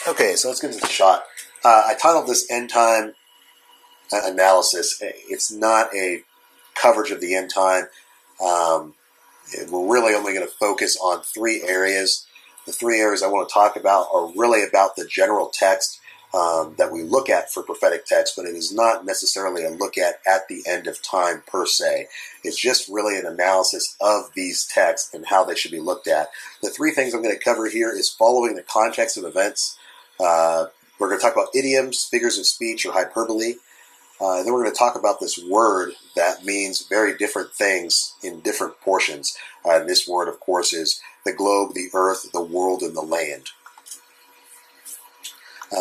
Okay, so let's get into the shot. I titled this End Time Analysis. It's not a coverage of the end time. We're really only going to focus on three areas. The three areas I want to talk about are really about the general text that we look at for prophetic text, but it is not necessarily a look at the end of time per se. It's just really an analysis of these texts and how they should be looked at. The three things I'm going to cover here is following the context of events. We're going to talk about idioms, figures of speech, or hyperbole. And then we're going to talk about this word that means very different things in different portions. And this word, of course, is the globe, the earth, the world, and the land.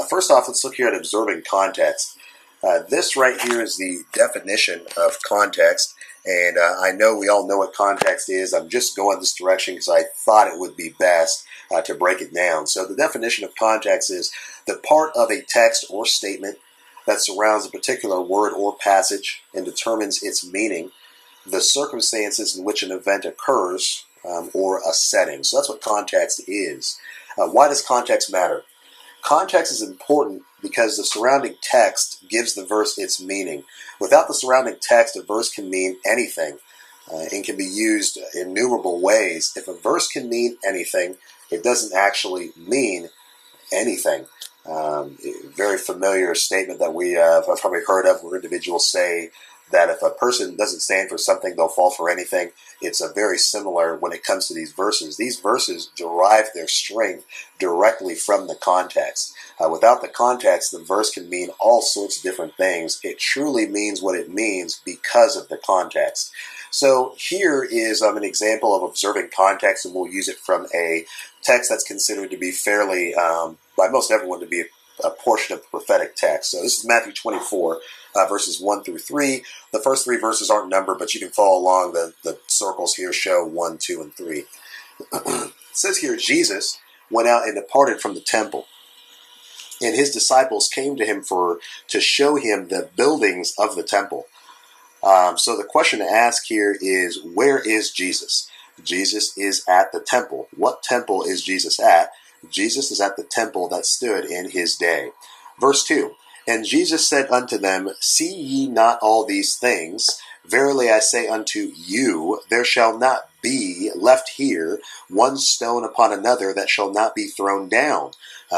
First off, let's look here at observing context. This right here is the definition of context. And I know we all know what context is. I'm just going this direction because I thought it would be best to break it down. So the definition of context is the part of a text or statement that surrounds a particular word or passage and determines its meaning, the circumstances in which an event occurs, or a setting. So that's what context is. Why does context matter? Context is important because the surrounding text gives the verse its meaning. Without the surrounding text, a verse can mean anything and can be used in innumerable ways. If a verse can mean anything, it doesn't actually mean anything. Very familiar statement that we have probably heard of, where individuals say that if a person doesn't stand for something, they'll fall for anything. It's a very similar when it comes to these verses. These verses derive their strength directly from the context. Without the context, the verse can mean all sorts of different things. It truly means what it means because of the context. So here is an example of observing context, and we'll use it from a text that's considered to be fairly, by most everyone, to be a portion of the prophetic text. So this is Matthew 24, verses 1 through 3. The first three verses aren't numbered, but you can follow along. The circles here show 1, 2, and 3. It says here, Jesus went out and departed from the temple, and his disciples came to him to show him the buildings of the temple. So the question to ask here is, where is Jesus? Jesus is at the temple. What temple is Jesus at? Jesus is at the temple that stood in his day. Verse 2, and Jesus said unto them, see ye not all these things? Verily I say unto you, there shall not be left here one stone upon another that shall not be thrown down.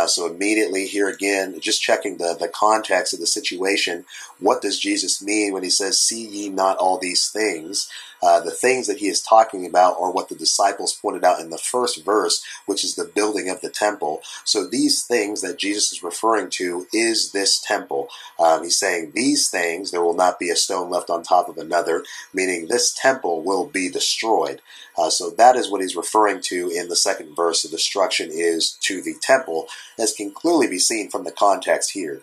So immediately here again, just checking the context of the situation, what does Jesus mean when he says, see ye not all these things? The things that he is talking about are what the disciples pointed out in the first verse, which is the building of the temple. So these things that Jesus is referring to is this temple. He's saying these things, there will not be a stone left on top of another, meaning this temple will be destroyed. So that is what he's referring to in the second verse. The destruction is to the temple, as can clearly be seen from the context here.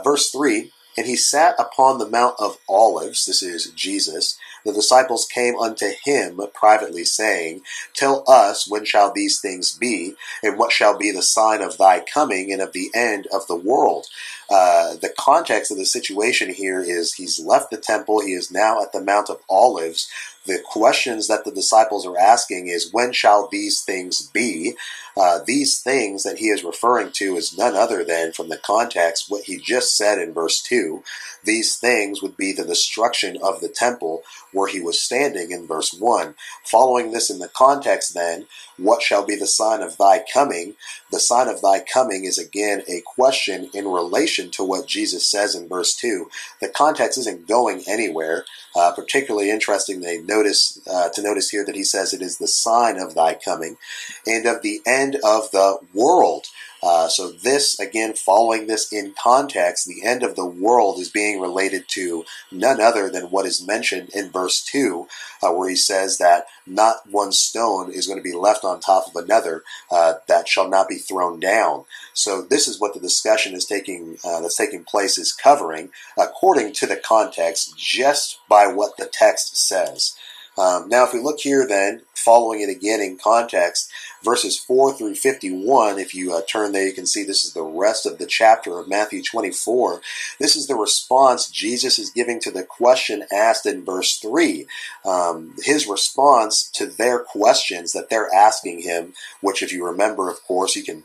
Verse 3, and he sat upon the Mount of Olives, this is Jesus. The disciples came unto him privately, saying, tell us, when shall these things be, and what shall be the sign of thy coming and of the end of the world? The context of the situation here is he's left the temple. He is now at the Mount of Olives. The questions that the disciples are asking is, when shall these things be? These things that he is referring to is none other than, from the context, what he just said in verse 2. These things would be the destruction of the temple where he was standing in verse 1. Following this in the context then, what shall be the sign of thy coming? The sign of thy coming is again a question in relation to what Jesus says in verse 2. The context isn't going anywhere. Particularly interesting to notice here that he says it is the sign of thy coming and of the end of the world. So this, again, following this in context, the end of the world is being related to none other than what is mentioned in verse 2, where he says that not one stone is going to be left on top of another that shall not be thrown down. So this is what the discussion is that's taking place is covering, according to the context, just by what the text says. Now, if we look here then, following it again in context, verses 4 through 51, if you turn there, you can see this is the rest of the chapter of Matthew 24. This is the response Jesus is giving to the question asked in verse 3. His response to their questions that they're asking him, which if you remember, of course, you can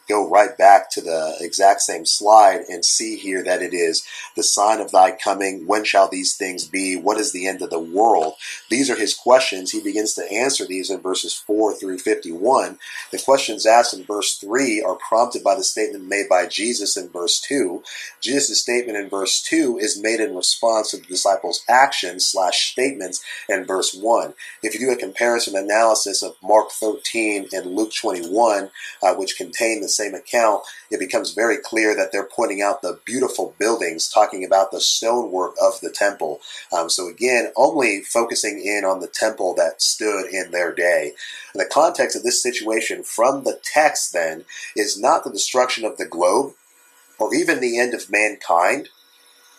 go right back to the exact same slide and see here that it is the sign of thy coming. When shall these things be? What is the end of the world? These are his questions. He begins to answer these in verses 4 through 51. The questions asked in verse 3 are prompted by the statement made by Jesus in verse 2. Jesus' statement in verse 2 is made in response to the disciples' actions/statements in verse 1. If you do a comparison analysis of Mark 13 and Luke 21, which contain the same account, it becomes very clear that they're pointing out the beautiful buildings, talking about the stonework of the temple. So again, only focusing in on the temple that stood in their day. And the context of this situation from the text then is not the destruction of the globe, or even the end of mankind,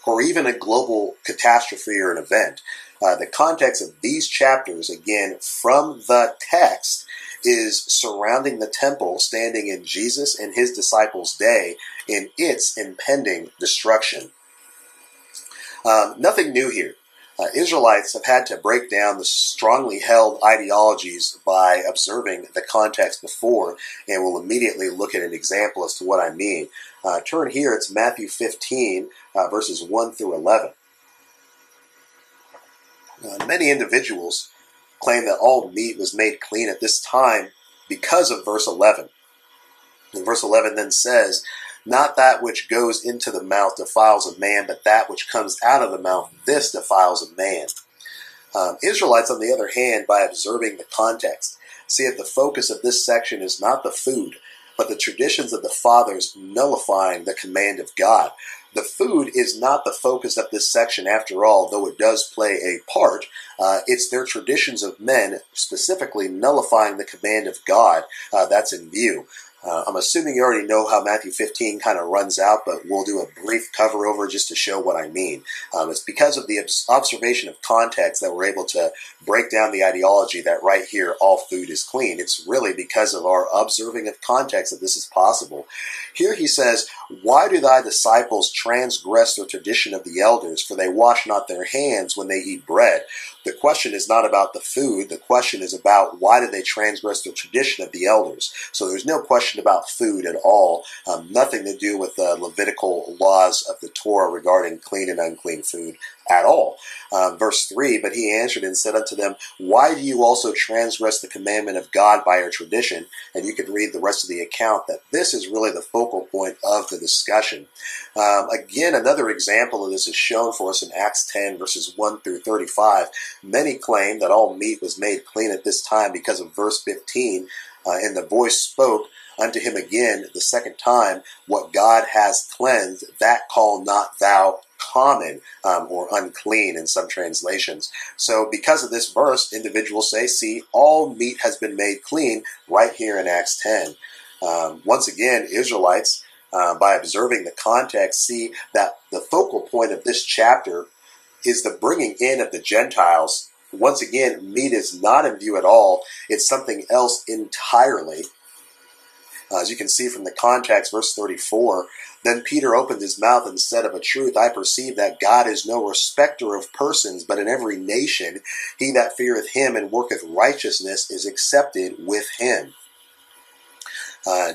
or even a global catastrophe or an event. The context of these chapters, again, from the text, is surrounding the temple standing in Jesus and his disciples' day in its impending destruction. Nothing new here. Israelites have had to break down the strongly held ideologies by observing the context before, and we'll immediately look at an example as to what I mean. Turn here, it's Matthew 15, verses 1 through 11. Many individuals claim that all meat was made clean at this time because of verse 11. And verse 11 then says, not that which goes into the mouth defiles a man, but that which comes out of the mouth, this defiles a man. Israelites, on the other hand, by observing the context, see that the focus of this section is not the food, but the traditions of the fathers nullifying the command of God. The food is not the focus of this section after all, though it does play a part. It's their traditions of men, specifically nullifying the command of God, that's in view. I'm assuming you already know how Matthew 15 kind of runs out, but we'll do a brief cover over just to show what I mean. It's because of the observation of context that we're able to break down the ideology that right here all food is clean. It's really because of our observing of context that this is possible. Here he says, why do thy disciples transgress the tradition of the elders? For they wash not their hands when they eat bread. The question is not about the food. The question is about why did they transgress the tradition of the elders? So there's no question about food at all. Nothing to do with the Levitical laws of the Torah regarding clean and unclean food at all. Verse 3, but he answered and said unto them, why do you also transgress the commandment of God by your tradition? And you can read the rest of the account that this is really the focal point of the discussion. Again, another example of this is shown for us in Acts 10, verses 1 through 35. Many claim that all meat was made clean at this time because of verse 15, and the voice spoke unto him again the second time, what God has cleansed, that call not thou common, or unclean in some translations. So because of this verse, individuals say, see, all meat has been made clean right here in Acts 10. Once again, Israelites, by observing the context, see that the focal point of this chapter is the bringing in of the Gentiles. Once again, meat is not in view at all. It's something else entirely. As you can see from the context, verse 34, then Peter opened his mouth and said, of a truth, I perceive that God is no respecter of persons, but in every nation he that feareth him and worketh righteousness is accepted with him.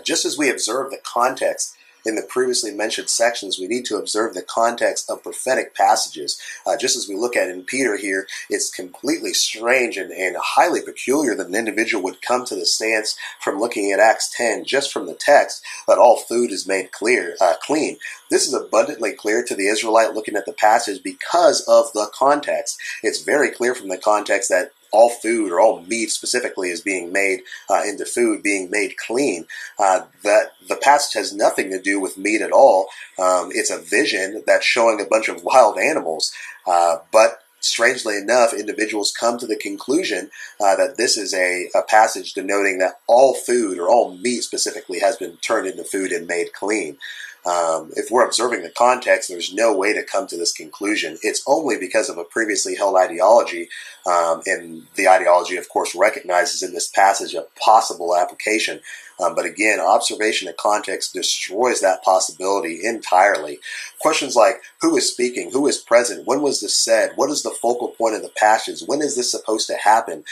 Just as we observe the context in the previously mentioned sections, we need to observe the context of prophetic passages. Just as we look at in Peter here, it's completely strange and highly peculiar that an individual would come to the stance from looking at Acts 10, just from the text, that all food is made clean. This is abundantly clear to the Israelite looking at the passage because of the context. It's very clear from the context that all food, or all meat specifically, is being made into food, being made clean. That the passage has nothing to do with meat at all. It's a vision that's showing a bunch of wild animals. But strangely enough, individuals come to the conclusion that this is a passage denoting that all food, or all meat specifically, has been turned into food and made clean. If we're observing the context, there's no way to come to this conclusion. It's only because of a previously held ideology, and the ideology, of course, recognizes in this passage a possible application. But again, observation of context destroys that possibility entirely. Questions like, who is speaking? Who is present? When was this said? What is the focal point of the passage? When is this supposed to happen?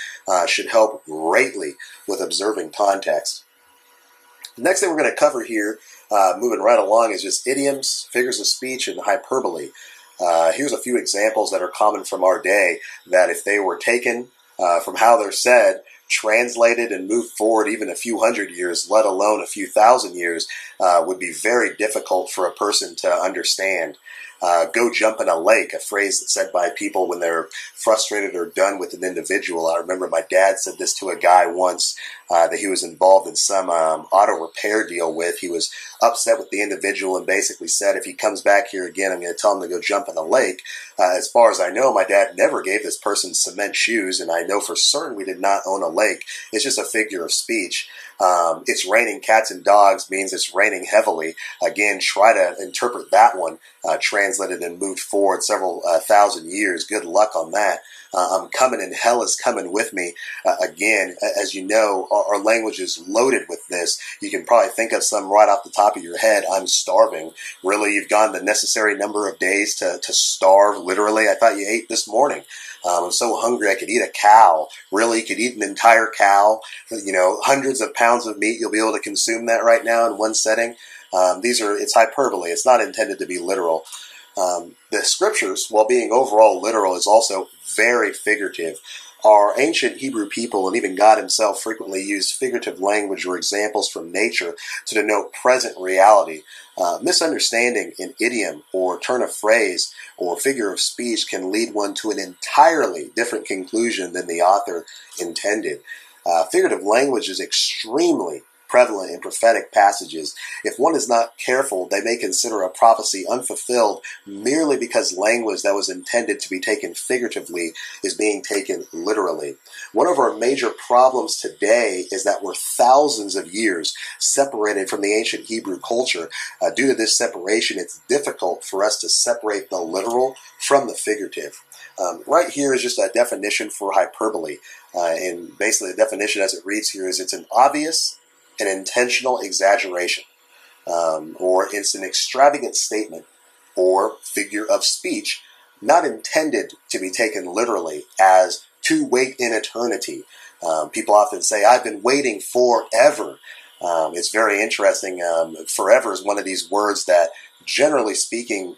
Should help greatly with observing context. The next thing we're going to cover here, moving right along, is just idioms, figures of speech, and hyperbole. Here's a few examples that are common from our day that if they were taken from how they're said, translated and moved forward even a few hundred years, let alone a few thousand years, would be very difficult for a person to understand. Go jump in a lake, a phrase that's said by people when they're frustrated or done with an individual. I remember my dad said this to a guy once that he was involved in some auto repair deal with. He was upset with the individual and basically said, if he comes back here again, I'm going to tell him to go jump in the lake. As far as I know, my dad never gave this person cement shoes, and I know for certain we did not own a lake. It's just a figure of speech. It's raining cats and dogs means it's raining heavily. Again, try to interpret that one, translated and moved forward several thousand years. Good luck on that. I'm coming and hell is coming with me. Again, as you know, our language is loaded with this. You can probably think of some right off the top of your head. I'm starving. Really, you've gone the necessary number of days to starve, literally? I thought you ate this morning. I'm so hungry I could eat a cow. Really, you could eat an entire cow. You know, hundreds of pounds of meat. You'll be able to consume that right now in one setting. It's hyperbole. It's not intended to be literal. The scriptures, while being overall literal, is also very figurative. Our ancient Hebrew people and even God himself frequently used figurative language or examples from nature to denote present reality. Misunderstanding an idiom or turn of phrase or figure of speech can lead one to an entirely different conclusion than the author intended. Figurative language is extremely prevalent in prophetic passages. If one is not careful, they may consider a prophecy unfulfilled merely because language that was intended to be taken figuratively is being taken literally. One of our major problems today is that we're thousands of years separated from the ancient Hebrew culture. Due to this separation, it's difficult for us to separate the literal from the figurative. Right here is just a definition for hyperbole. And basically the definition as it reads here is it's an obvious an intentional exaggeration, or it's an extravagant statement or figure of speech not intended to be taken literally as to wait in eternity. People often say, I've been waiting forever. It's very interesting. Forever is one of these words that, generally speaking,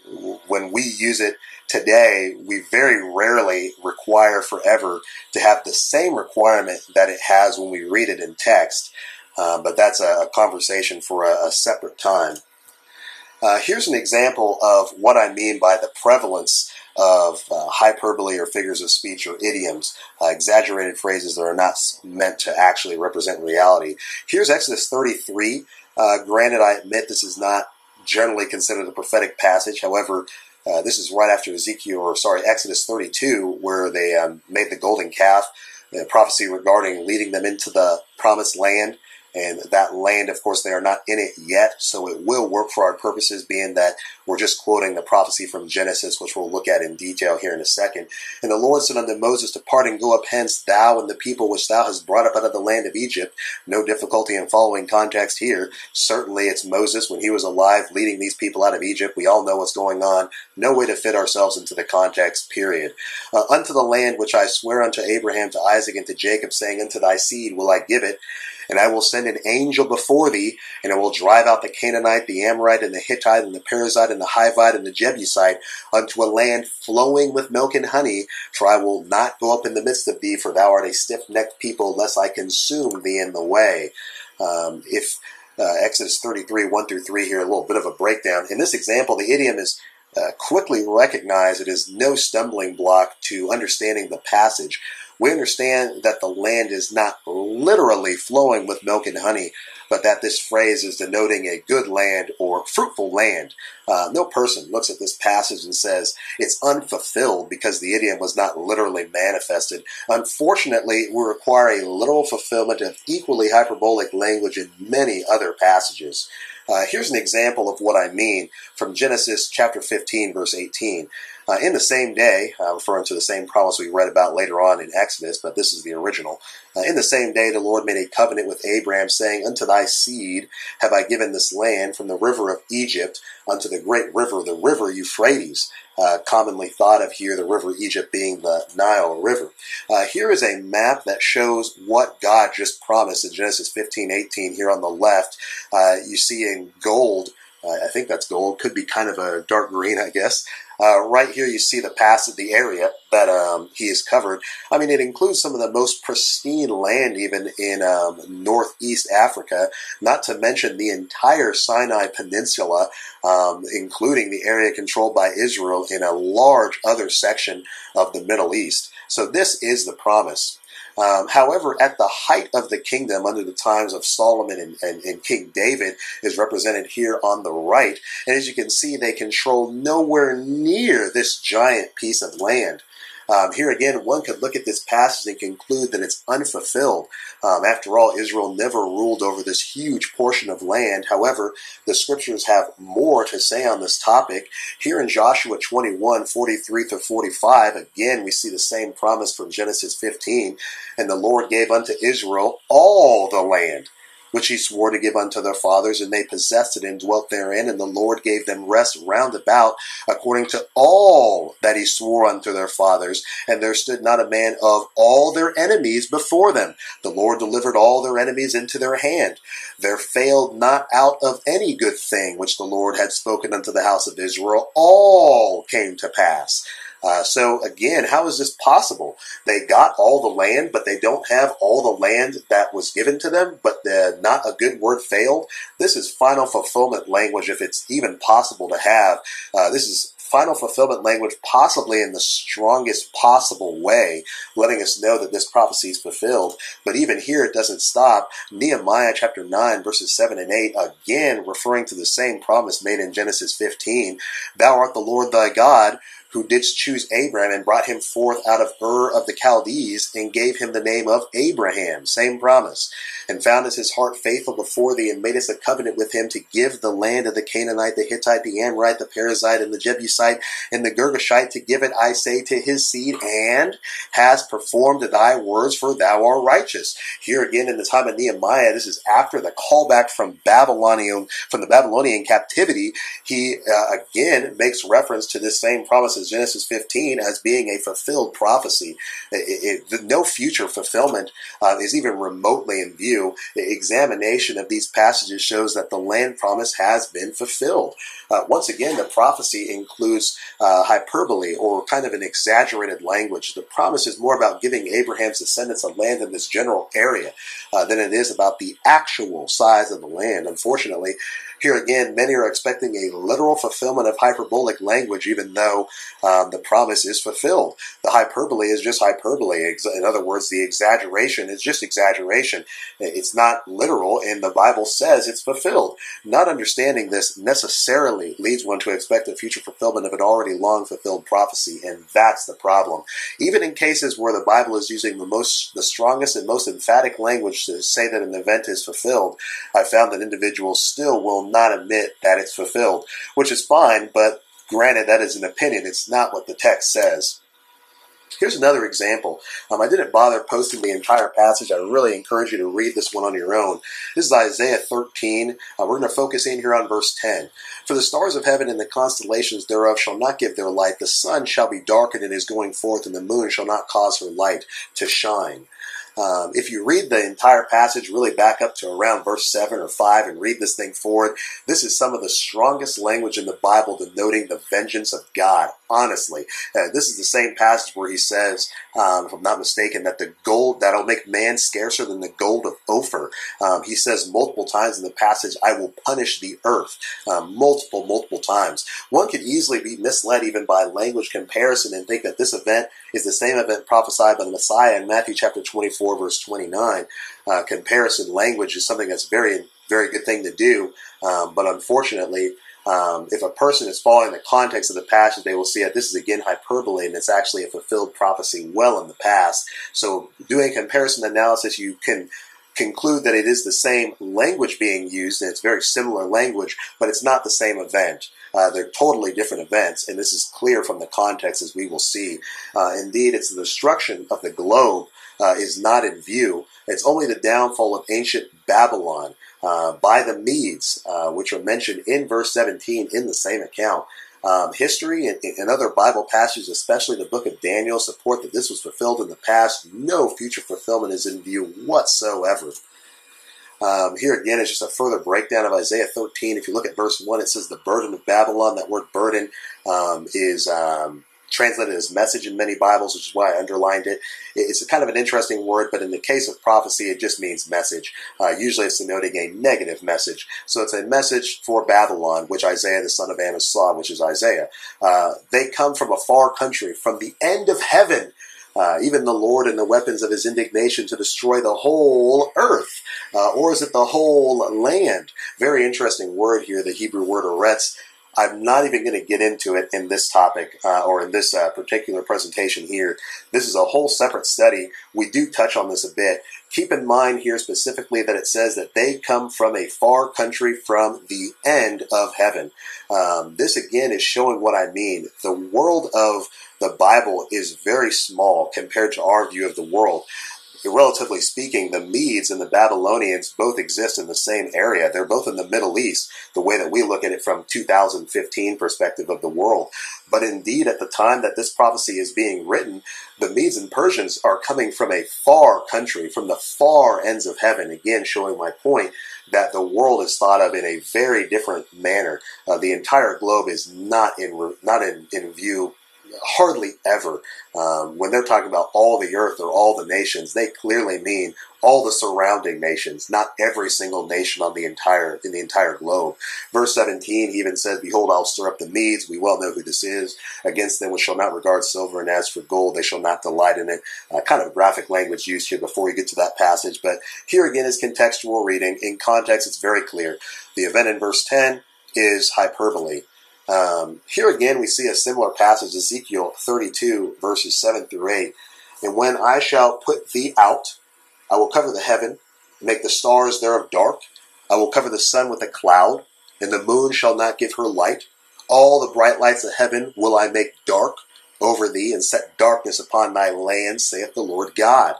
when we use it today, we very rarely require forever to have the same requirement that it has when we read it in text. But that's a conversation for a separate time. Here's an example of what I mean by the prevalence of hyperbole or figures of speech or idioms, exaggerated phrases that are not meant to actually represent reality. Here's Exodus 33. Granted, I admit this is not generally considered a prophetic passage. However, this is right after Exodus 32, where they made the golden calf, the prophecy regarding leading them into the promised land. And that land, of course, they are not in it yet, so it will work for our purposes, being that we're just quoting the prophecy from Genesis, which we'll look at in detail here in a second. And the Lord said unto Moses, Depart and go up hence, thou and the people which thou hast brought up out of the land of Egypt. No difficulty in following context here. Certainly it's Moses when he was alive leading these people out of Egypt. We all know what's going on. No way to fit ourselves into the context, period. Unto the land which I swear unto Abraham, to Isaac, and to Jacob, saying, Unto thy seed will I give it. And I will send an angel before thee, and I will drive out the Canaanite, the Amorite, and the Hittite, and the Perizzite, and the Hivite, and the Jebusite, unto a land flowing with milk and honey. For I will not go up in the midst of thee, for thou art a stiff-necked people, lest I consume thee in the way. Exodus 33, 1-3 here, a little bit of a breakdown. In this example, the idiom is quickly recognized. It is no stumbling block to understanding the passage. we understand that the land is not literally flowing with milk and honey, but that this phrase is denoting a good land or fruitful land. No person looks at this passage and says it's unfulfilled because the idiom was not literally manifested. Unfortunately, we require a literal fulfillment of equally hyperbolic language in many other passages. Here's an example of what I mean from Genesis chapter 15, verse 18. In the same day, referring to the same promise we read about later on in Exodus, but this is the original. In the same day, the Lord made a covenant with Abraham, saying, Unto thy seed have I given this land, from the river of Egypt unto the great river, the river Euphrates. Commonly thought of here, the river Egypt being the Nile River. Here is a map that shows what God just promised in Genesis 15:18. Here on the left, you see in gold, I think that's gold, could be kind of a dark green, I guess. Right here you see the passage, the area that he has covered. I mean, it includes some of the most pristine land even in northeast Africa, not to mention the entire Sinai Peninsula, including the area controlled by Israel in a large other section of the Middle East. So this is the promise. However, at the height of the kingdom under the times of Solomon and King David is represented here on the right. And as you can see, they control nowhere near this giant piece of land. Here again, one could look at this passage and conclude that it's unfulfilled. After all, Israel never ruled over this huge portion of land. However, the scriptures have more to say on this topic. Here in Joshua 21:43-45, again, we see the same promise from Genesis 15. And the Lord gave unto Israel all the land which he swore to give unto their fathers, and they possessed it and dwelt therein, and the Lord gave them rest round about, according to all that he swore unto their fathers, and there stood not a man of all their enemies before them. The Lord delivered all their enemies into their hand. There failed not out of any good thing which the Lord had spoken unto the house of Israel. All came to pass. So again, how is this possible? They got all the land, but they don't have all the land that was given to them, but not a good word failed. This is final fulfillment language, if it's even possible to have. This is final fulfillment language possibly in the strongest possible way, letting us know that this prophecy is fulfilled. But even here it doesn't stop. Nehemiah chapter 9 verses 7 and 8, again referring to the same promise made in Genesis 15. Thou art the Lord thy God, who didst choose Abraham and brought him forth out of Ur of the Chaldees, and gave him the name of Abraham, same promise, and foundest his heart faithful before thee, and madest a covenant with him to give the land of the Canaanite, the Hittite, the Amorite, the Perizzite, and the Jebusite, and the Girgashite, to give it, I say, to his seed, and has performed thy words, for thou art righteous. Here again in the time of Nehemiah, this is after the callback from the Babylonian captivity. He again makes reference to this same promise in Genesis 15 as being a fulfilled prophecy. No future fulfillment is even remotely in view. The examination of these passages shows that the land promise has been fulfilled. Once again, the prophecy includes hyperbole, or kind of an exaggerated language. The promise is more about giving Abraham's descendants a land in this general area than it is about the actual size of the land. Unfortunately, here again, many are expecting a literal fulfillment of hyperbolic language, even though the promise is fulfilled. The hyperbole is just hyperbole. In other words, the exaggeration is just exaggeration. It's not literal, and the Bible says it's fulfilled. Not understanding this necessarily leads one to expect a future fulfillment of an already long fulfilled prophecy, and that's the problem. Even in cases where the Bible is using the strongest and most emphatic language to say that an event is fulfilled, I found that individuals still will not admit that it's fulfilled, which is fine, but granted, that is an opinion. It's not what the text says. Here's another example. I didn't bother posting the entire passage. I really encourage you to read this one on your own. This is Isaiah 13. We're going to focus in here on verse 10. For the stars of heaven and the constellations thereof shall not give their light. The sun shall be darkened in his going forth, and the moon shall not cause her light to shine. If you read the entire passage, really back up to around verse 7 or 5 and read this thing forward, this is some of the strongest language in the Bible denoting the vengeance of God honestly. This is the same passage where he says, if I'm not mistaken, that the gold that'll make man scarcer than the gold of Ophir. He says multiple times in the passage, I will punish the earth. Multiple times. One could easily be misled even by language comparison and think that this event is the same event prophesied by the Messiah in Matthew chapter 24, verse 29. Comparison language is something that's very good thing to do, but unfortunately, if a person is following the context of the passage, they will see that this is again hyperbole, and it's actually a fulfilled prophecy well in the past. So doing comparison analysis, you can conclude that it is the same language being used, and it's very similar language, but it's not the same event. They're totally different events, and this is clear from the context, as we will see. Indeed, it's the destruction of the globe is not in view. It's only the downfall of ancient Babylon by the Medes, which are mentioned in verse 17 in the same account. History and other Bible passages, especially the book of Daniel, support that this was fulfilled in the past. No future fulfillment is in view whatsoever. Here again is just a further breakdown of Isaiah 13. If you look at verse 1, it says the burden of Babylon. That word burden is translated as message in many Bibles, which is why I underlined it. It's a kind of an interesting word, but in the case of prophecy, it just means message. Usually it's denoting a negative message. So it's a message for Babylon, which Isaiah the son of Amos saw, which is Isaiah. They come from a far country, from the end of heaven. Even the Lord and the weapons of his indignation to destroy the whole earth. Or is it the whole land? Very interesting word here, the Hebrew word eretz. I'm not even going to get into it in this topic or in this particular presentation here. This is a whole separate study. We do touch on this a bit. Keep in mind here specifically that it says that they come from a far country from the end of heaven. This again is showing what I mean. The world of the Bible is very small compared to our view of the world. Relatively speaking, the Medes and the Babylonians both exist in the same area. They're both in the Middle East, the way that we look at it from 2015 perspective of the world. But indeed, at the time that this prophecy is being written, the Medes and Persians are coming from a far country, from the far ends of heaven, again showing my point that the world is thought of in a very different manner. The entire globe is not in view hardly ever. When they're talking about all the earth or all the nations, they clearly mean all the surrounding nations, not every single nation in the entire globe. Verse 17, he even says, behold, I'll stir up the Medes. We well know who this is. Against them which shall not regard silver, and as for gold, they shall not delight in it. Kind of graphic language used here before you get to that passage. But here again is contextual reading. In context, it's very clear. The event in verse 10 is hyperbole. Here again, we see a similar passage, Ezekiel 32, verses 7 through 8. And when I shall put thee out, I will cover the heaven, make the stars thereof dark. I will cover the sun with a cloud, and the moon shall not give her light. All the bright lights of heaven will I make dark over thee, and set darkness upon thy land, saith the Lord God.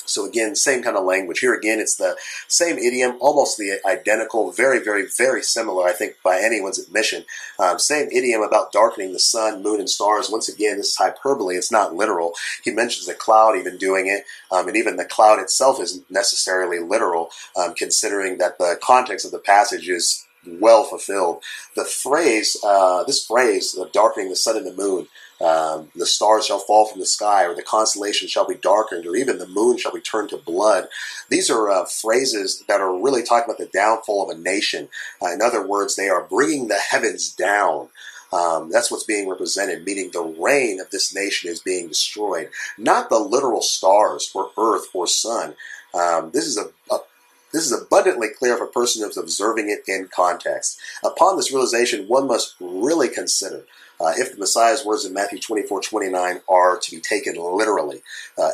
So again, same kind of language. Here again, it's the same idiom, almost the identical, very similar, I think, by anyone's admission. Same idiom about darkening the sun, moon, and stars. Once again, this is hyperbole. It's not literal. He mentions the cloud even doing it, and even the cloud itself isn't necessarily literal, considering that the context of the passage is well fulfilled. The phrase, this phrase of darkening the sun and the moon, the stars shall fall from the sky, or the constellations shall be darkened, or even the moon shall be turned to blood. These are phrases that are really talking about the downfall of a nation. In other words, they are bringing the heavens down. That's what's being represented, meaning the reign of this nation is being destroyed. Not the literal stars or earth or sun. This is abundantly clear if a person is observing it in context. Upon this realization, one must really consider if the Messiah's words in Matthew 24:29 are to be taken literally.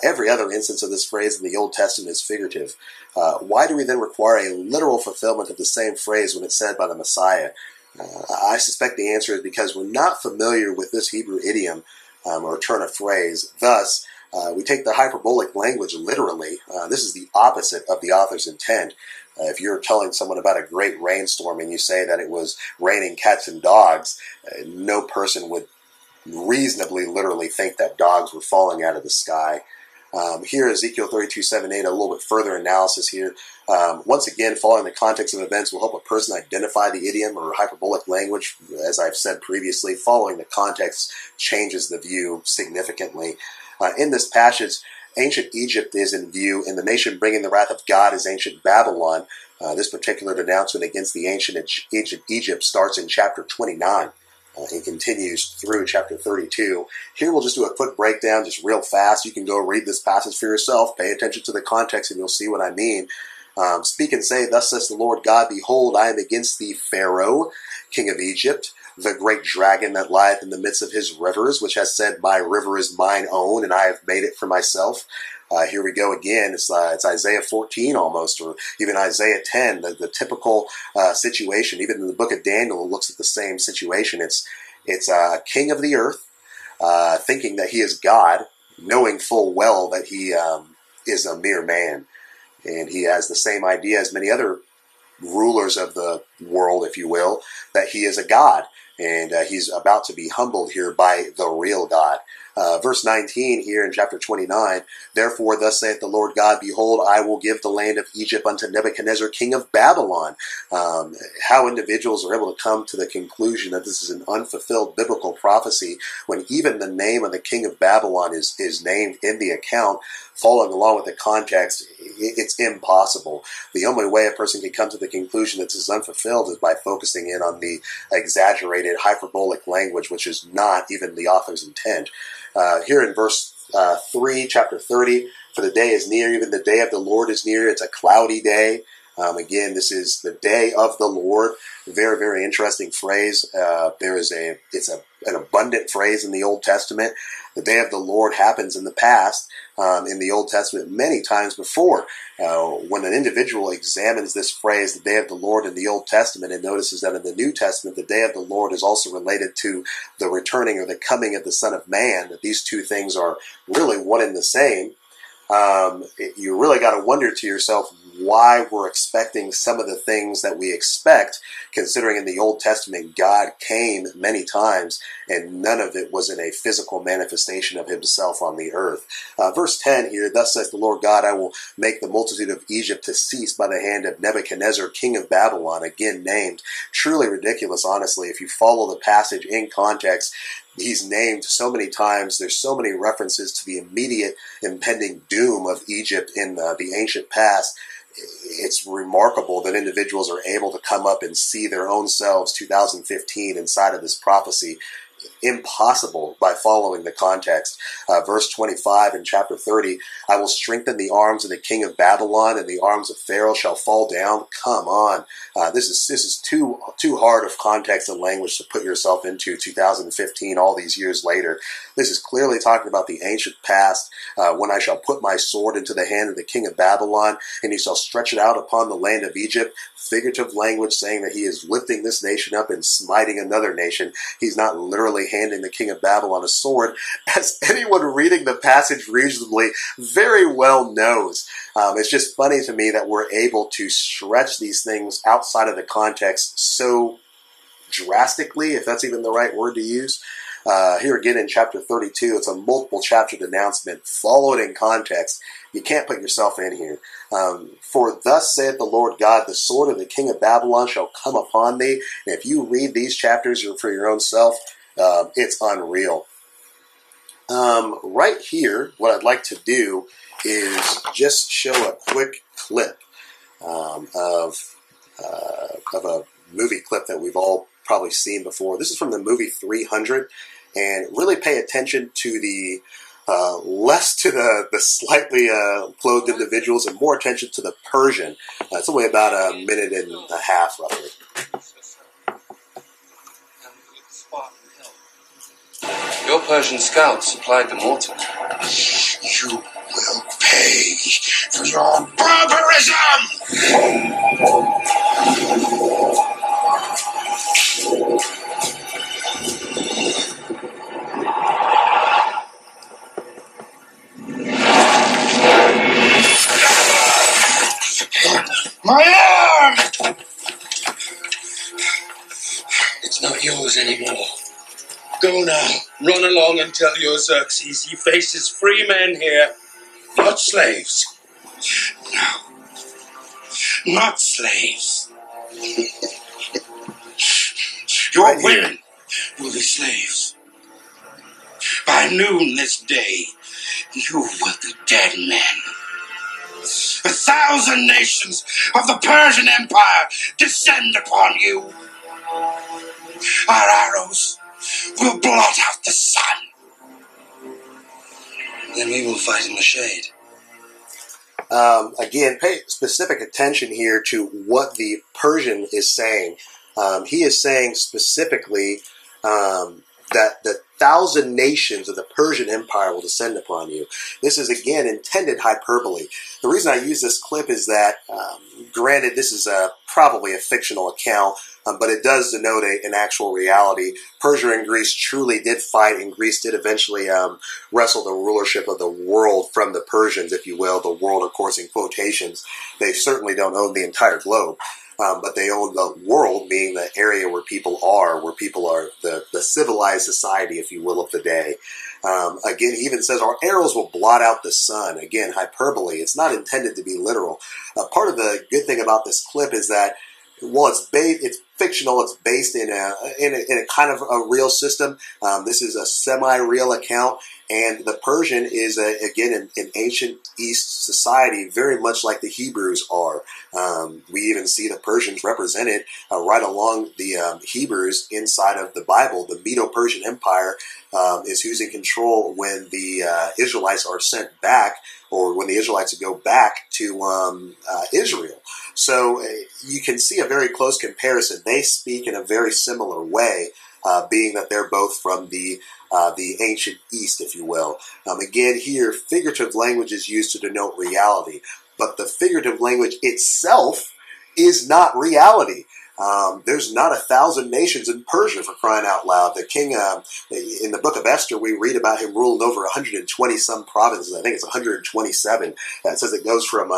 Every other instance of this phrase in the Old Testament is figurative. Why do we then require a literal fulfillment of the same phrase when it's said by the Messiah? I suspect the answer is because we're not familiar with this Hebrew idiom or turn of phrase. Thus, we take the hyperbolic language literally. This is the opposite of the author's intent. If you're telling someone about a great rainstorm and you say that it was raining cats and dogs, no person would reasonably literally think that dogs were falling out of the sky. Here, Ezekiel 32:7-8, a little bit further analysis here. Once again, following the context of events will help a person identify the idiom or hyperbolic language. As I've said previously, following the context changes the view significantly. In this passage, ancient Egypt is in view, and the nation bringing the wrath of God is ancient Babylon. This particular denouncement against the ancient Egypt starts in chapter 29. It continues through chapter 32. Here we'll just do a quick breakdown, just real fast. You can go read this passage for yourself. Pay attention to the context and you'll see what I mean. Speak and say, thus says the Lord God, behold, I am against thee, Pharaoh, king of Egypt, the great dragon that lieth in the midst of his rivers, which has said, my river is mine own, and I have made it for myself. Here we go again. It's Isaiah 14 almost, or even Isaiah 10, the typical situation. Even in the book of Daniel, it looks at the same situation. It's a king of the earth, thinking that he is God, knowing full well that he is a mere man. And he has the same idea as many other rulers of the world, if you will, that he is a god. And he's about to be humbled here by the real God. Verse 19 here in chapter 29, therefore thus saith the Lord God, behold, I will give the land of Egypt unto Nebuchadnezzar, king of Babylon. How individuals are able to come to the conclusion that this is an unfulfilled biblical prophecy when even the name of the king of Babylon is named in the account, following along with the context, it's impossible. The only way a person can come to the conclusion that this is unfulfilled is by focusing in on the exaggerated hyperbolic language, which is not even the author's intent. Here in verse 3, chapter 30, for the day is near, even the day of the Lord is near. It's a cloudy day. Again, this is the day of the Lord. Very, very interesting phrase. It's an abundant phrase in the Old Testament. The day of the Lord happens in the past, in the Old Testament many times before. When an individual examines this phrase, the day of the Lord, in the Old Testament, and notices that in the New Testament, the day of the Lord is also related to the returning or the coming of the Son of Man, that these two things are really one and the same. You really got to wonder to yourself why we're expecting some of the things that we expect, considering in the Old Testament God came many times and none of it was in a physical manifestation of himself on the earth. Verse 10 here, thus says the Lord God, I will make the multitude of Egypt to cease by the hand of Nebuchadnezzar, king of Babylon, again named. Truly ridiculous, honestly. If you follow the passage in context, he's named so many times. There's so many references to the immediate impending doom of Egypt in the ancient past. It's remarkable that individuals are able to come up and see their own selves 2015 inside of this prophecy. Impossible by following the context. Verse 25 in chapter 30, I will strengthen the arms of the king of Babylon, and the arms of Pharaoh shall fall down. Come on. This is too hard of context and language to put yourself into 2015, all these years later. This is clearly talking about the ancient past, when I shall put my sword into the hand of the king of Babylon, and he shall stretch it out upon the land of Egypt. Figurative language saying that he is lifting this nation up and smiting another nation. He's not literally handing the king of Babylon a sword, as anyone reading the passage reasonably very well knows. It's just funny to me that we're able to stretch these things outside of the context so drastically, if that's even the right word to use. Here again in chapter 32, it's a multiple chapter denouncement, followed in context. You can't put yourself in here. For thus saith the Lord God, the sword of the king of Babylon shall come upon thee. And if you read these chapters for your own self, it's unreal. Right here, what I'd like to do is just show a quick clip of a movie clip that we've all probably seen before. This is from the movie 300, and really pay attention to the less to the slightly clothed individuals and more attention to the Persian. It's only about a minute and a half, roughly. Your Persian scouts supplied the mortars. You will pay for your barbarism! My arm! It's not yours anymore. Go now. Run along and tell your Xerxes he faces free men here. Not slaves. No. Not slaves. Your women will be slaves. By noon this day, you will be dead men. 1,000 nations of the Persian Empire descend upon you. Our arrows will blot out the sun. Then we will fight in the shade. Again, pay specific attention here to what the Persian is saying. He is saying specifically that the 1,000 nations of the Persian Empire will descend upon you. This is, again, intended hyperbole. The reason I use this clip is that, granted, this is probably a fictional account, but it does denote an actual reality. Persia and Greece truly did fight, and Greece did eventually wrestle the rulership of the world from the Persians, if you will. The world, of course, in quotations. They certainly don't own the entire globe. But they own the world, being the area where people are the civilized society, if you will, of the day. Again, he even says, our arrows will blot out the sun. Again, hyperbole. It's not intended to be literal. Part of the good thing about this clip is that, well, it's fictional. It's based in a kind of a real system. This is a semi-real account. And the Persian is, again, an ancient East society, very much like the Hebrews are. We even see the Persians represented right along the Hebrews inside of the Bible. The Medo-Persian Empire is who's in control when the Israelites are sent back, or when the Israelites go back to Israel. So you can see a very close comparison. They speak in a very similar way, being that they're both from the ancient East, if you will. Again, here, figurative language is used to denote reality, but the figurative language itself is not reality. There's not 1,000 nations in Persia, for crying out loud. The king, in the book of Esther, we read about him ruling over 120 some provinces. I think it's 127. It says it goes from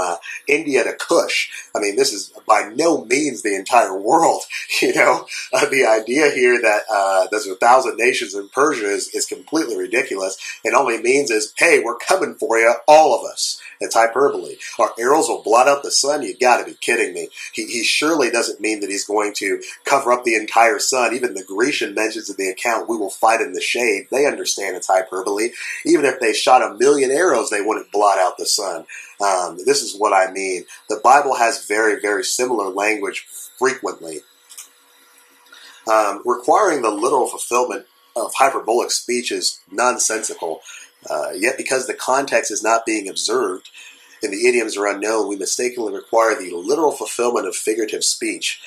India to Kush. I mean, this is by no means the entire world. You know, the idea here that there's 1,000 nations in Persia is completely ridiculous. It only means is, hey, we're coming for you, all of us. It's hyperbole. Our arrows will blot out the sun? You got to be kidding me. He surely doesn't mean that he's going to cover up the entire sun. Even the Grecian mentions in the account, we will fight in the shade. They understand it's hyperbole. Even if they shot 1,000,000 arrows, they wouldn't blot out the sun. This is what I mean. The Bible has very, very similar language frequently. Requiring the literal fulfillment of hyperbolic speech is nonsensical. Yet because the context is not being observed and the idioms are unknown, we mistakenly require the literal fulfillment of figurative speech.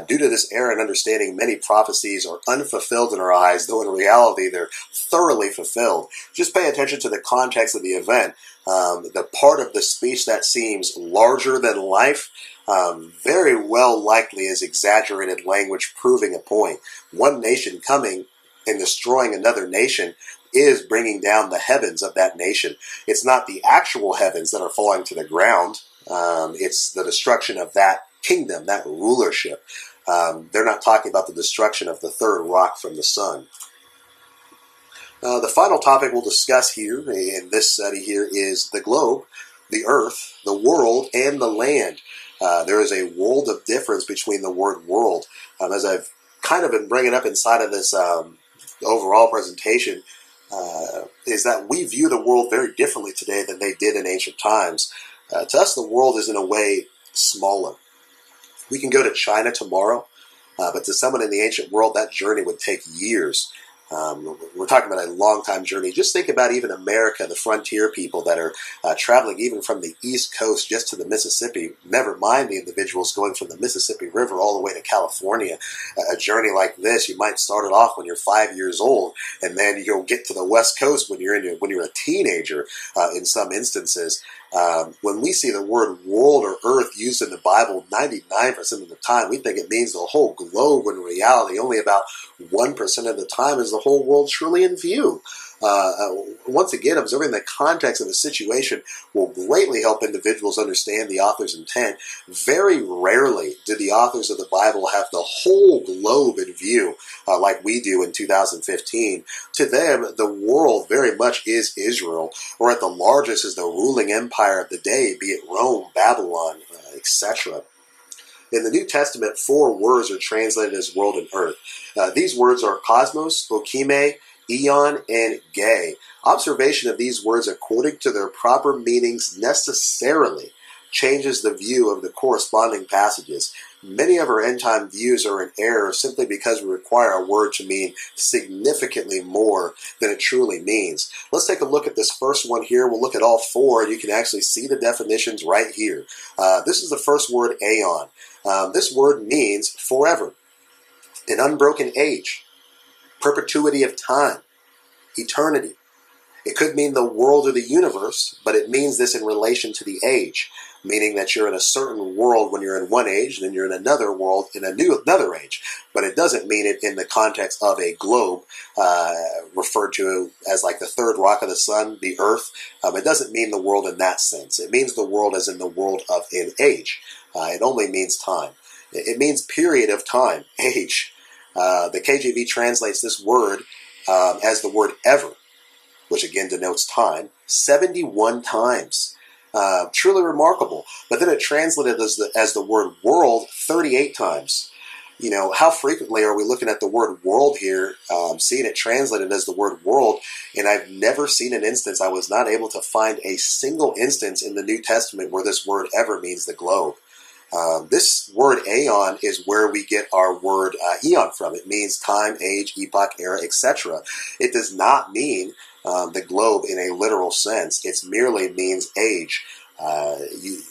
Due to this error in understanding, many prophecies are unfulfilled in our eyes, though in reality they're thoroughly fulfilled. Just pay attention to the context of the event. The part of the speech that seems larger than life, very well likely is exaggerated language proving a point. One nation coming and destroying another nation is bringing down the heavens of that nation. It's not the actual heavens that are falling to the ground. It's the destruction of that kingdom, that rulership. They're not talking about the destruction of the third rock from the sun. The final topic we'll discuss here in this study here is the globe, the earth, the world, and the land. There is a world of difference between the word world. As I've kind of been bringing up inside of this overall presentation, is that we view the world very differently today than they did in ancient times. To us, the world is in a way smaller. We can go to China tomorrow, but to someone in the ancient world, that journey would take years. We're talking about a long-time journey. Just think about even America, the frontier people that are traveling even from the East Coast just to the Mississippi, never mind the individuals going from the Mississippi River all the way to California. A journey like this, you might start it off when you're 5 years old, and then you'll get to the West Coast when you're a teenager in some instances. When we see the word world or earth used in the Bible 99% of the time, we think it means the whole globe, when in reality only about 1% of the time is the whole world truly in view. Once again, observing the context of the situation will greatly help individuals understand the author's intent. Very rarely do the authors of the Bible have the whole globe in view, like we do in 2015. To them, the world very much is Israel, or at the largest is the ruling empire of the day, be it Rome, Babylon, etc. In the New Testament, 4 words are translated as world and earth. These words are cosmos, okime, eon, and gay. Observation of these words according to their proper meanings necessarily changes the view of the corresponding passages. Many of our end-time views are in error simply because we require a word to mean significantly more than it truly means. Let's take a look at this first one here. We'll look at all 4, and you can actually see the definitions right here. This is the first word, aeon. This word means forever, an unbroken age, perpetuity of time, eternity. It could mean the world or the universe, but it means this in relation to the age, meaning that you're in a certain world when you're in one age, and then you're in another world in another age. But it doesn't mean it in the context of a globe, referred to as like the third rock of the sun, the earth. It doesn't mean the world in that sense. It means the world as in the world of an age. It only means time. It means period of time, age. The KJV translates this word as the word ever, which again denotes time, 71 times. Truly remarkable. But then it translated as the word world 38 times. You know, how frequently are we looking at the word world here, seeing it translated as the word world, and I've never seen an instance, I was not able to find a single instance in the New Testament where this word ever means the globe. This word aeon is where we get our word eon from. It means time, age, epoch, era, etc. It does not mean the globe in a literal sense. It merely means age.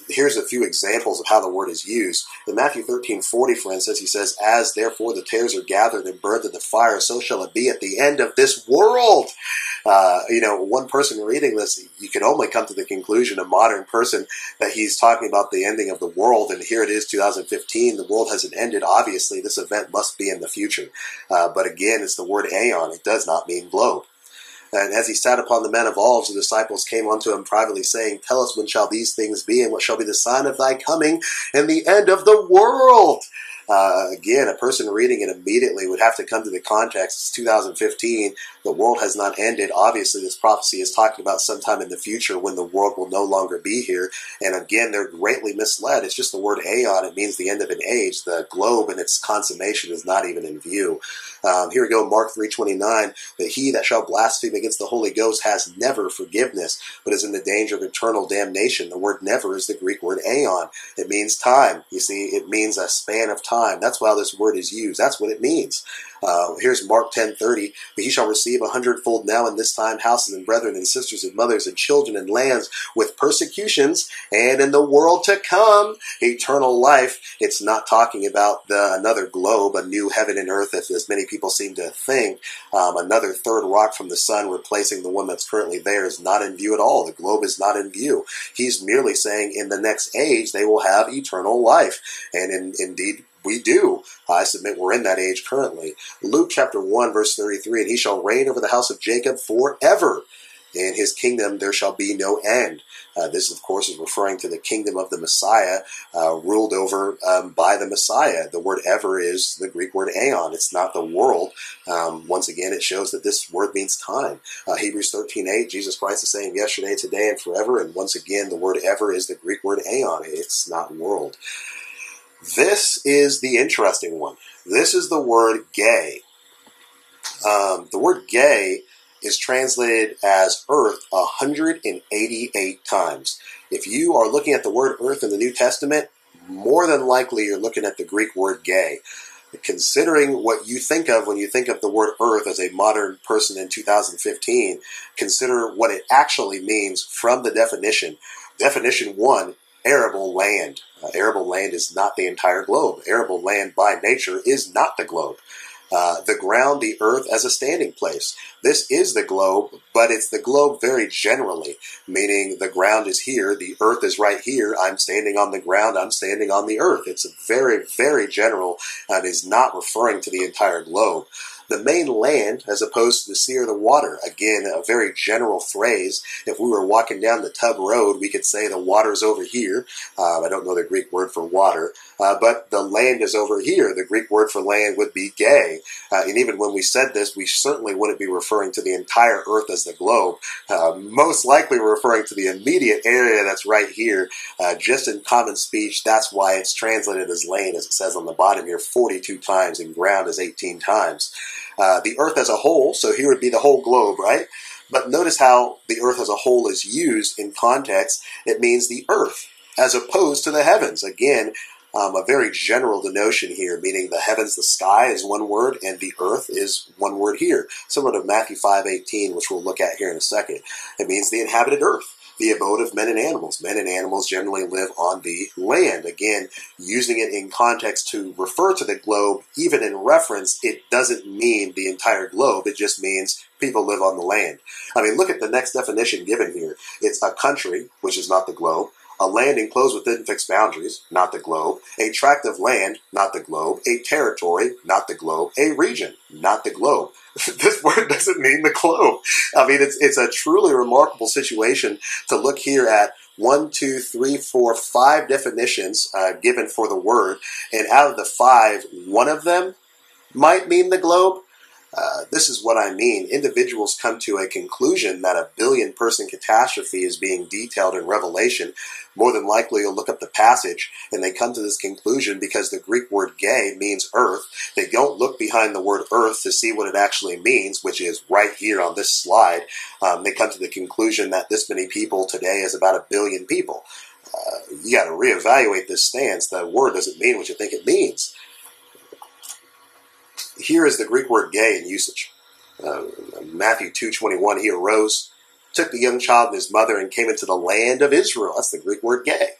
Here's a few examples of how the word is used. In Matthew 13:40, for instance, he says, "As therefore the tares are gathered and burned in the fire, so shall it be at the end of this world." One person reading this, you can only come to the conclusion, a modern person, that he's talking about the ending of the world. And here it is, 2015. The world hasn't ended. Obviously, this event must be in the future. But again, it's the word aeon. It does not mean globe. And as he sat upon the Mount of Olives, the disciples came unto him privately, saying, "Tell us, when shall these things be, and what shall be the sign of thy coming and the end of the world?" Again, a person reading it immediately would have to come to the context. It's 2015. The world has not ended. Obviously, this prophecy is talking about sometime in the future when the world will no longer be here. And again, they're greatly misled. It's just the word aeon. It means the end of an age. The globe and its consummation is not even in view. Here we go, Mark 3:29. "That he that shall blaspheme against the Holy Ghost has never forgiveness, but is in the danger of eternal damnation." The word never is the Greek word aeon. It means time. You see, it means a span of time. That's why this word is used. That's what it means. Here's Mark 10:30. "But he shall receive 100-fold now in this time houses and brethren and sisters and mothers and children and lands with persecutions, and in the world to come eternal life." It's not talking about another globe, a new heaven and earth, as many people seem to think. Another third rock from the sun replacing the one that's currently there is not in view at all. The globe is not in view. He's merely saying in the next age they will have eternal life. And indeed, we do. I submit we're in that age currently. Luke chapter 1, verse 33, "And he shall reign over the house of Jacob forever. In his kingdom there shall be no end." This, of course, is referring to the kingdom of the Messiah, ruled over by the Messiah. The word ever is the Greek word aeon. It's not the world. Once again, it shows that this word means time. Hebrews 13:8, Jesus Christ is saying yesterday, today, and forever. And once again, the word ever is the Greek word aeon. It's not world. This is the interesting one. This is the word gay. The word gay is translated as earth 188 times. If you are looking at the word earth in the New Testament, more than likely you're looking at the Greek word gay. Considering what you think of when you think of the word earth as a modern person in 2015, consider what it actually means from the definition. Definition 1, arable land. Arable land is not the entire globe. Arable land by nature is not the globe. The ground, the earth as a standing place. This is the globe, but it's the globe very generally, meaning the ground is here, the earth is right here, I'm standing on the ground, I'm standing on the earth. It's very, very general and is not referring to the entire globe. The main land as opposed to the sea or the water. Again, a very general phrase. If we were walking down the Tub Road, we could say the water's over here. I don't know the Greek word for water, but the land is over here. The Greek word for land would be gay. And even when we said this, we certainly wouldn't be referring to the entire earth as the globe. Most likely referring to the immediate area that's right here. Just in common speech, that's why it's translated as land, as it says on the bottom here, 42 times, and ground is 18 times. The earth as a whole, so here would be the whole globe, right? But notice how the earth as a whole is used in context. It means the earth as opposed to the heavens. Again, a very general denotion here, meaning the heavens, the sky is one word, and the earth is one word here. Similar to Matthew 5:18, which we'll look at here in a second. It means the inhabited earth, the abode of men and animals. Men and animals generally live on the land. Again, using it in context to refer to the globe, even in reference, it doesn't mean the entire globe. It just means people live on the land. I mean, look at the next definition given here. It's a country, which is not the globe. A land enclosed within fixed boundaries, not the globe. A tract of land, not the globe. A territory, not the globe. A region, not the globe. This word doesn't mean the globe. I mean, it's a truly remarkable situation to look here at 1, 2, 3, 4, 5 definitions given for the word. And out of the 5, one of them might mean the globe. This is what I mean. Individuals come to a conclusion that a billion-person catastrophe is being detailed in Revelation. More than likely, you'll look up the passage, and they come to this conclusion because the Greek word gay means earth. They don't look behind the word earth to see what it actually means, which is right here on this slide. They come to the conclusion that this many people today is about 1 billion people. You got to reevaluate this stance. The word doesn't mean what you think it means. Here is the Greek word gay in usage. Matthew 2:21, he arose, took the young child and his mother, and came into the land of Israel. That's the Greek word gay.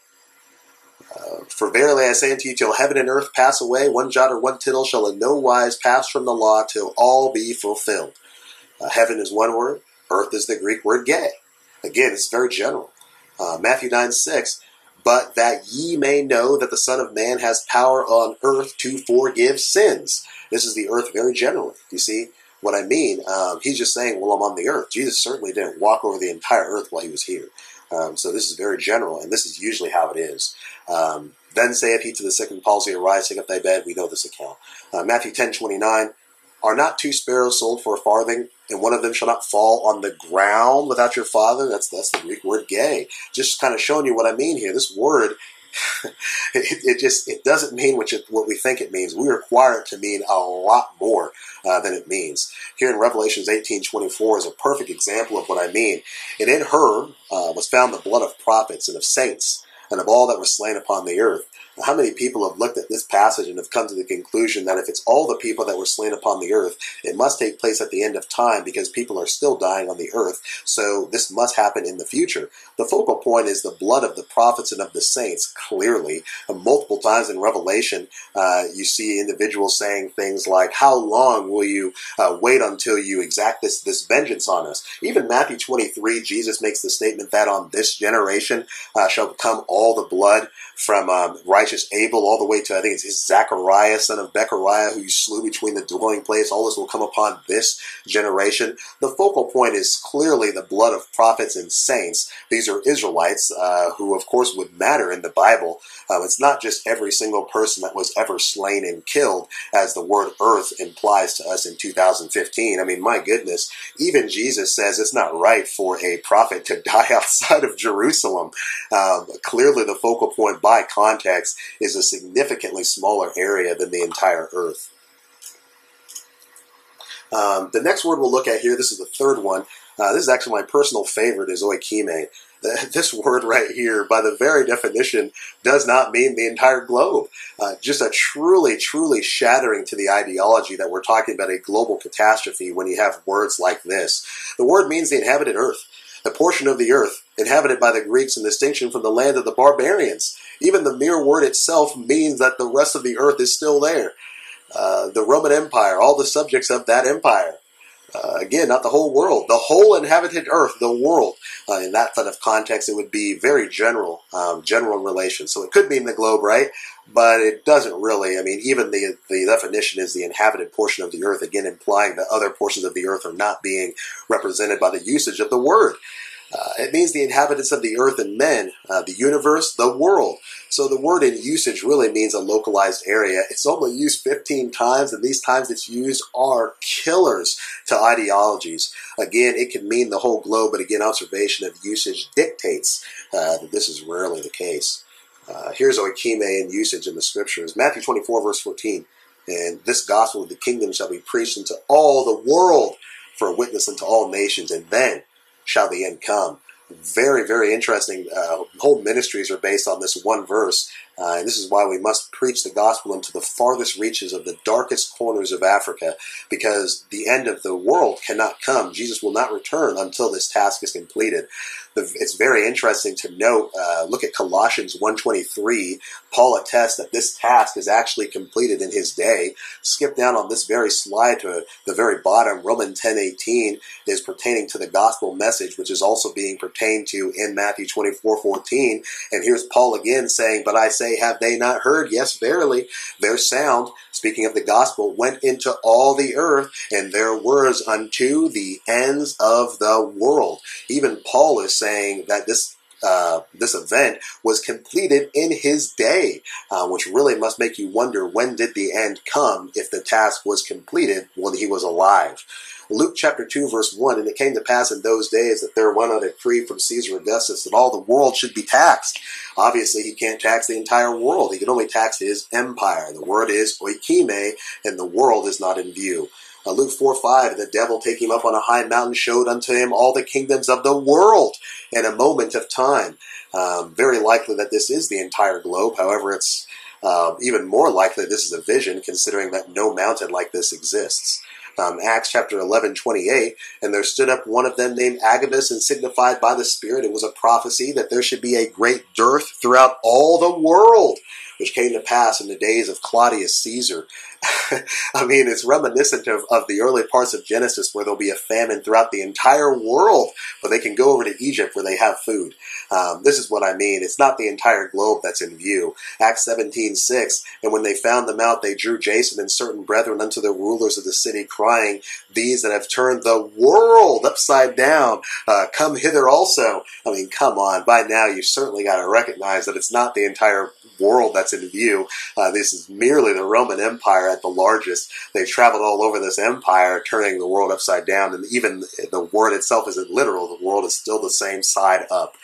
For verily I say unto you, till heaven and earth pass away, one jot or one tittle shall in no wise pass from the law till all be fulfilled. Heaven is one word. Earth is the Greek word gay. Again, it's very general. Matthew 9:6, but that ye may know that the Son of Man has power on earth to forgive sins. This is the earth very generally. You see what I mean? He's just saying, well, I'm on the earth. Jesus certainly didn't walk over the entire earth while he was here. So this is very general, and this is usually how it is. Then saith he to the sick and palsy, arise, take up thy bed. We know this account. Matthew 10:29, are not 2 sparrows sold for a farthing, and one of them shall not fall on the ground without your Father? That's the Greek word gay. Just kind of showing you what I mean here. This word, it doesn't mean what we think it means. We require it to mean a lot more than it means. Here in Revelations 18:24 is a perfect example of what I mean. And in her was found the blood of prophets and of saints and of all that was slain upon the earth. Now, how many people have looked at this passage and have come to the conclusion that if it's all the people that were slain upon the earth, it must take place at the end of time because people are still dying on the earth, so this must happen in the future. The focal point is the blood of the prophets and of the saints, clearly. Multiple times in Revelation, you see individuals saying things like, how long will you wait until you exact this vengeance on us? Even Matthew 23, Jesus makes the statement that on this generation shall come all the blood from righteous Abel all the way to, I think it's Zachariah, son of Bechariah, who you slew between the dwelling place. All this will come upon this generation. The focal point is clearly the blood of prophets and saints. These are Israelites who, of course, would matter in the Bible. It's not just every single person that was ever slain and killed, as the word earth implies to us in 2015. I mean, my goodness, even Jesus says it's not right for a prophet to die outside of Jerusalem. Clearly, the focal point by context is a significantly smaller area than the entire earth. The next word we'll look at here, this is the third one. This is actually my personal favorite, is oikime. This word right here, by the very definition, does not mean the entire globe. Just a truly, truly shattering to the ideology that we're talking about a global catastrophe when you have words like this. The word means the inhabited earth, the portion of the earth inhabited by the Greeks in distinction from the land of the barbarians. Even the mere word itself means that the rest of the earth is still there. The Roman Empire, all the subjects of that empire. Again, not the whole world, the whole inhabited earth, the world. In that kind of context, it would be very general, general in relation. So it could mean the globe, right? But it doesn't really. I mean, even the definition is the inhabited portion of the earth, again, implying that other portions of the earth are not being represented by the usage of the word. It means the inhabitants of the earth and men, the universe, the world. So the word in usage really means a localized area. It's only used 15 times, and these times it's used are killers to ideologies. Again, it can mean the whole globe, but again, observation of usage dictates that this is rarely the case. Here's oikime in usage in the scriptures. Matthew 24, verse 14. And this gospel of the kingdom shall be preached unto all the world for a witness unto all nations, and then shall the end come. Very, very interesting. Whole ministries are based on this one verse. And this is why we must preach the gospel into the farthest reaches of the darkest corners of Africa, because the end of the world cannot come. Jesus will not return until this task is completed. It's very interesting to note, look at Colossians 1:23. Paul attests that this task is actually completed in his day. Skip down on this very slide to the very bottom. Romans 10:18 is pertaining to the gospel message, which is also being pertained to in Matthew 24:14. And here's Paul again saying, but I say, have they not heard? Yes, verily, their sound, speaking of the gospel, went into all the earth, and their words unto the ends of the world. Even Paul is saying that this event was completed in his day, which really must make you wonder, when did the end come if the task was completed when he was alive? Luke chapter 2, verse 1, and it came to pass in those days that there went out a decree from Caesar Augustus that all the world should be taxed. Obviously, he can't tax the entire world. He can only tax his empire. The word is oikime, and the world is not in view. Luke 4:5, the devil taking him up on a high mountain showed unto him all the kingdoms of the world in a moment of time. Very likely that this is the entire globe. However, it's even more likely this is a vision, considering that no mountain like this exists. Acts chapter 11:28, and there stood up one of them named Agabus, and signified by the Spirit, it was a prophecy that there should be a great dearth throughout all the world, which came to pass in the days of Claudius Caesar. I mean, it's reminiscent of the early parts of Genesis, where there'll be a famine throughout the entire world, but they can go over to Egypt where they have food. This is what I mean. It's not the entire globe that's in view. Acts 17:6, and when they found them out, they drew Jason and certain brethren unto the rulers of the city, crying, these that have turned the world upside down, come hither also. I mean, come on. By now, you certainly got to recognize that it's not the entire world that's in view. This is merely the Roman Empire at the largest. They traveled all over this empire, turning the world upside down, and even the word itself isn't literal. The world is still the same side up.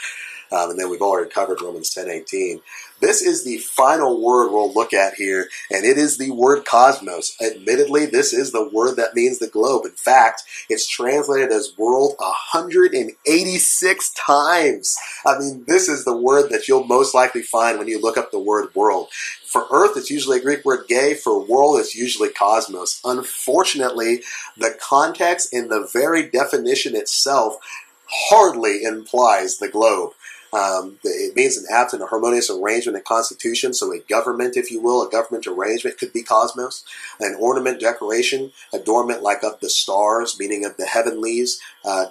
And then we've already covered Romans 10:18. This is the final word we'll look at here, and it is the word cosmos. Admittedly, this is the word that means the globe. In fact, it's translated as world 186 times. I mean, this is the word that you'll most likely find when you look up the word world. For earth, it's usually a Greek word gay. For world, it's usually cosmos. Unfortunately, the context in the very definition itself hardly implies the globe. It means an apt and a harmonious arrangement and constitution. So a government, if you will, a government arrangement could be cosmos. An ornament, decoration, adornment like of the stars, meaning of the heavenlies,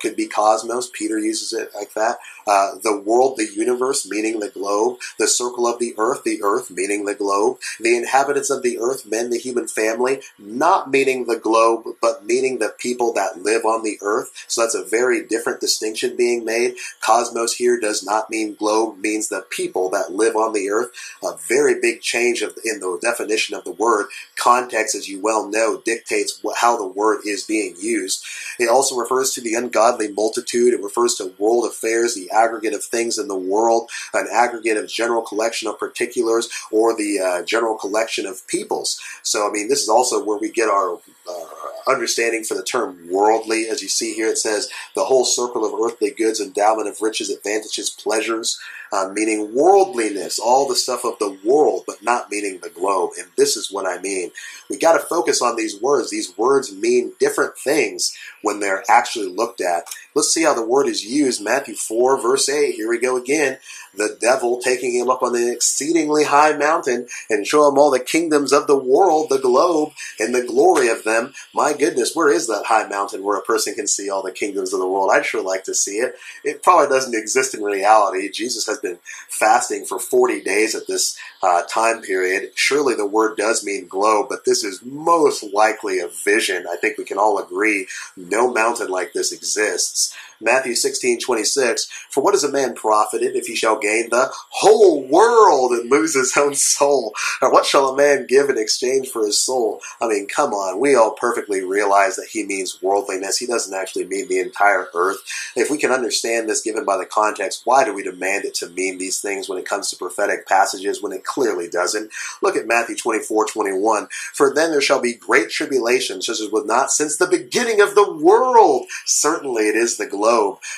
could be cosmos. Peter uses it like that. The world, the universe, meaning the globe. The circle of the earth, meaning the globe. The inhabitants of the earth, men, the human family, not meaning the globe, but meaning the people that live on the earth. So that's a very different distinction being made. Cosmos here does not mean globe, means the people that live on the earth. A very big change in the definition of the word. Context, as you well know, dictates how the word is being used. It also refers to the ungodly multitude. It refers to world affairs, the aggregate of things in the world, an aggregate of general collection of particulars, or the general collection of peoples. So, I mean, this is also where we get our understanding for the term worldly. As you see here, it says the whole circle of earthly goods, endowment of riches, advantages, pleasures. meaning worldliness, all the stuff of the world, but not meaning the globe. And this is what I mean. We got to focus on these words. These words mean different things when they're actually looked at. Let's see how the word is used. Matthew 4, verse 8. Here we go again. The devil taking him up on the exceedingly high mountain and show him all the kingdoms of the world, the globe, and the glory of them. My goodness, where is that high mountain where a person can see all the kingdoms of the world? I'd sure like to see it. It probably doesn't exist in reality. Jesus has been fasting for 40 days at this time period. Surely the word does mean globe, but this is most likely a vision. I think we can all agree no mountain like this exists. Matthew 16:26, for what is a man profited if he shall gain the whole world and lose his own soul? Or what shall a man give in exchange for his soul? I mean, come on, we all perfectly realize that he means worldliness. He doesn't actually mean the entire earth. If we can understand this given by the context, why do we demand it to mean these things when it comes to prophetic passages when it clearly doesn't? Look at Matthew 24:21, for then there shall be great tribulation, such as was not since the beginning of the world. Certainly it is the globe.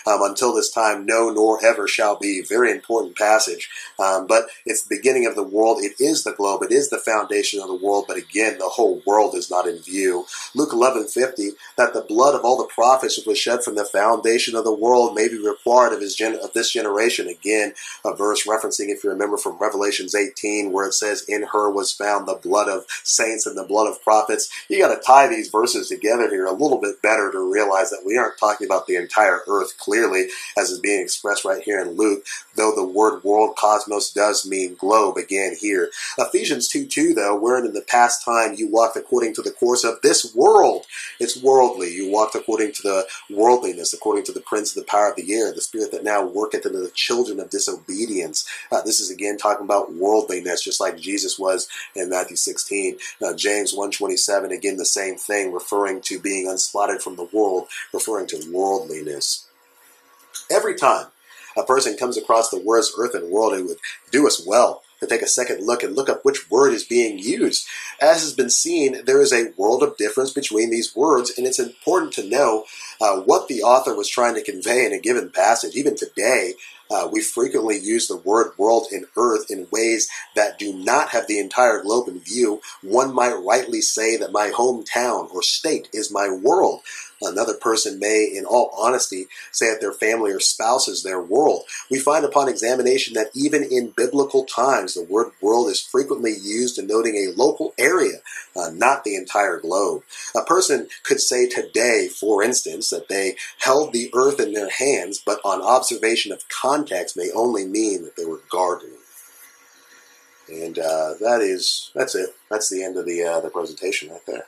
Until this time, no, nor ever shall be. Very important passage. But it's the beginning of the world. It is the globe. It is the foundation of the world. But again, the whole world is not in view. Luke 11:50, that the blood of all the prophets which was shed from the foundation of the world may be required of this generation. Again, a verse referencing, if you remember, from Revelations 18, where it says, in her was found the blood of saints and the blood of prophets. You got to tie these verses together here a little bit better to realize that we aren't talking about the entire earth clearly, as is being expressed right here in Luke, though the word world, cosmos, does mean globe again here. Ephesians 2:2, though, wherein in the past time you walked according to the course of this world. It's worldly. You walked according to the worldliness, according to the prince of the power of the air, the spirit that now worketh in the children of disobedience. This is again talking about worldliness, just like Jesus was in Matthew 16. James 1:27, again the same thing, referring to being unspotted from the world, referring to worldliness. Every time a person comes across the words earth and world, it would do us well to take a second look and look up which word is being used. As has been seen, there is a world of difference between these words, and it's important to know what the author was trying to convey in a given passage. Even today, we frequently use the word world and earth in ways that do not have the entire globe in view. One might rightly say that my hometown or state is my world. Another person may, in all honesty, say that their family or spouse is their world. We find upon examination that even in biblical times, the word world is frequently used denoting a local area, not the entire globe. A person could say today, for instance, that they held the earth in their hands, but on observation of context may only mean that they were gardening. And that's it. That's the end of the presentation right there.